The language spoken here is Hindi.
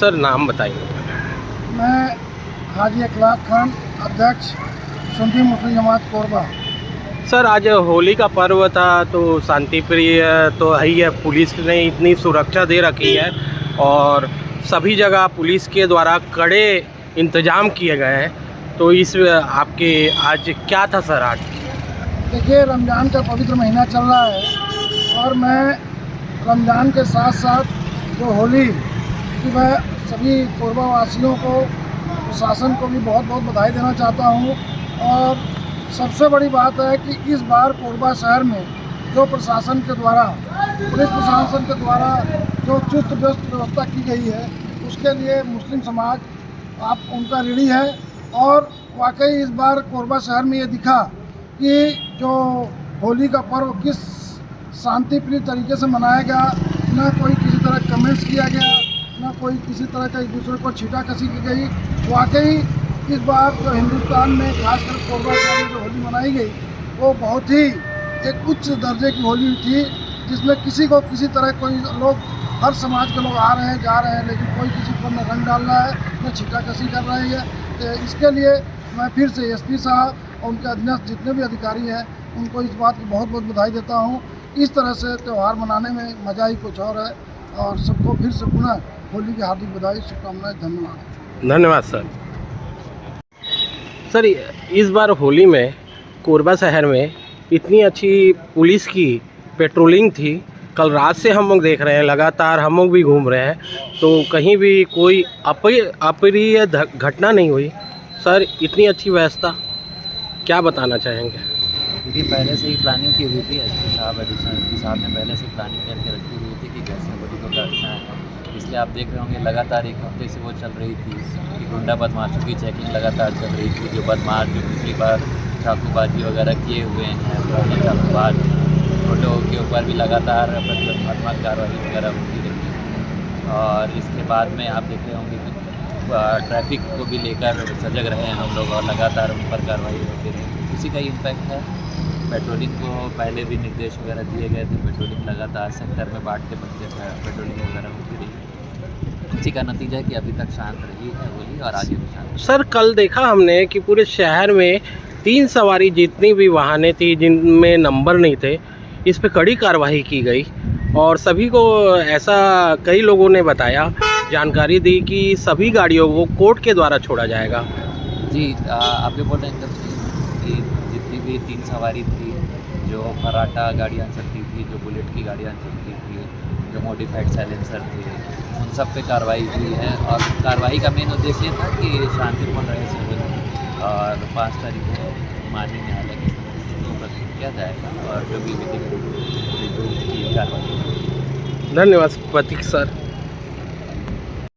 सर नाम बताइए। मैं हाजी अखलाक खान, अध्यक्ष सुन्नी मुस्लिम जमात कोरबा। सर आज होली का पर्व था तो शांति प्रिय तो है ही है, पुलिस ने इतनी सुरक्षा दे रखी है और सभी जगह पुलिस के द्वारा कड़े इंतजाम किए गए हैं। तो इस आपके आज क्या था सर आज? देखिए, रमज़ान का पवित्र महीना चल रहा है और मैं रमज़ान के साथ साथ जो होली की मैं सभी कोरबा वासियों को, प्रशासन को भी बहुत बहुत बधाई देना चाहता हूँ। और सबसे बड़ी बात है कि इस बार कोरबा शहर में जो प्रशासन के द्वारा, पुलिस प्रशासन के द्वारा जो चुस्त दुरुस्त व्यवस्था की गई है, उसके लिए मुस्लिम समाज आप उनका ऋणी है। और वाकई इस बार कोरबा शहर में ये दिखा कि जो होली का पर्व किस शांतिप्रिय तरीके से मनाया गया, ना कोई किसी तरह कमेंट्स किया गया, ना कोई किसी तरह का एक दूसरे को छीटाकशी की गई। वाकई इस बार जो हिंदुस्तान में खासकर कोरबा शहर में जो होली मनाई गई वो बहुत ही एक उच्च दर्जे की होली थी, जिसमें किसी को किसी तरह कोई लोग, हर समाज के लोग आ रहे हैं जा रहे हैं, लेकिन कोई किसी पर न रंग डाल रहा है न छीटाकशी कर रही है। तो इसके लिए मैं फिर से एसपी साहब और उनके अधीनस्थ जितने भी अधिकारी हैं उनको इस बात की बहुत बहुत बधाई देता हूँ। इस तरह से त्यौहार मनाने में मज़ा ही कुछ और है। और सबको फिर से पुनः होली की हार्दिक बधाई, शुभकामनाएं, धन्यवाद। धन्यवाद सर। सर इस बार होली में कोरबा शहर में इतनी अच्छी पुलिस की पेट्रोलिंग थी, कल रात से हम लोग देख रहे हैं, लगातार हम लोग भी घूम रहे हैं, तो कहीं भी कोई अप्रिय घटना नहीं हुई। सर इतनी अच्छी व्यवस्था, क्या बताना चाहेंगे? क्योंकि पहले से ही प्लानिंग की हुई थी, एसपी साहब, एडिशनल एसपी साहब ने पहले से प्लानिंग करके रखी हुई थी कि कैसे होली को करना है। इसलिए आप देख रहे होंगे लगातार एक हफ्ते से वो चल रही थी कि गुंडा बदमाशों की चेकिंग लगातार चल रही थी। जो बदमाश जो पिछली बार चाकूबाजी वगैरह किए हुए हैं, पुराने चाकूबाज, फोटो के ऊपर भी लगातार प्रतिबंधात्मक कार्रवाई वगैरह होती रही। और इसके बाद में आप देख रहे होंगे कि ट्रैफिक को भी लेकर सजग रहे हैं हम लोग और लगातार उन पर कार्रवाई होती रही। उसी का इम्पैक्ट है। पेट्रोलिंग को पहले भी निर्देश वगैरह दिए गए थे, पेट्रोलिंग लगातार सेक्टर में बांट के पेट्रोलिंग वगैरह होती रही। उसी का नतीजा है कि अभी तक शांत रही है होली और आगे भी शांत। सर कल देखा हमने कि पूरे शहर में 3 सवारी जितनी भी वाहनें थी जिनमें नंबर नहीं थे, इस पे कड़ी कार्रवाई की गई और सभी को ऐसा कई लोगों ने बताया, जानकारी दी कि सभी गाड़ियों को कोर्ट के द्वारा छोड़ा जाएगा। जी, आप जो बोल रहे हैं एकदम सही कि जितनी भी 3 सवारी थी, जो फराटा गाड़ियाँ चलती थी, जो बुलेट की गाड़ियाँ चलती थी, जो मॉडिफाइड साइलेंसर थे, उन सब पे कार्रवाई हुई है। और कार्रवाई का मेन उद्देश्य था कि शांतिपूर्ण रहे से होली। और 5 तारीख को माननीय न्यायालय के समक्ष प्रस्तुत किया जाएगा और जो भी विधिक की कार्रवाई। धन्यवाद प्रतीक सर।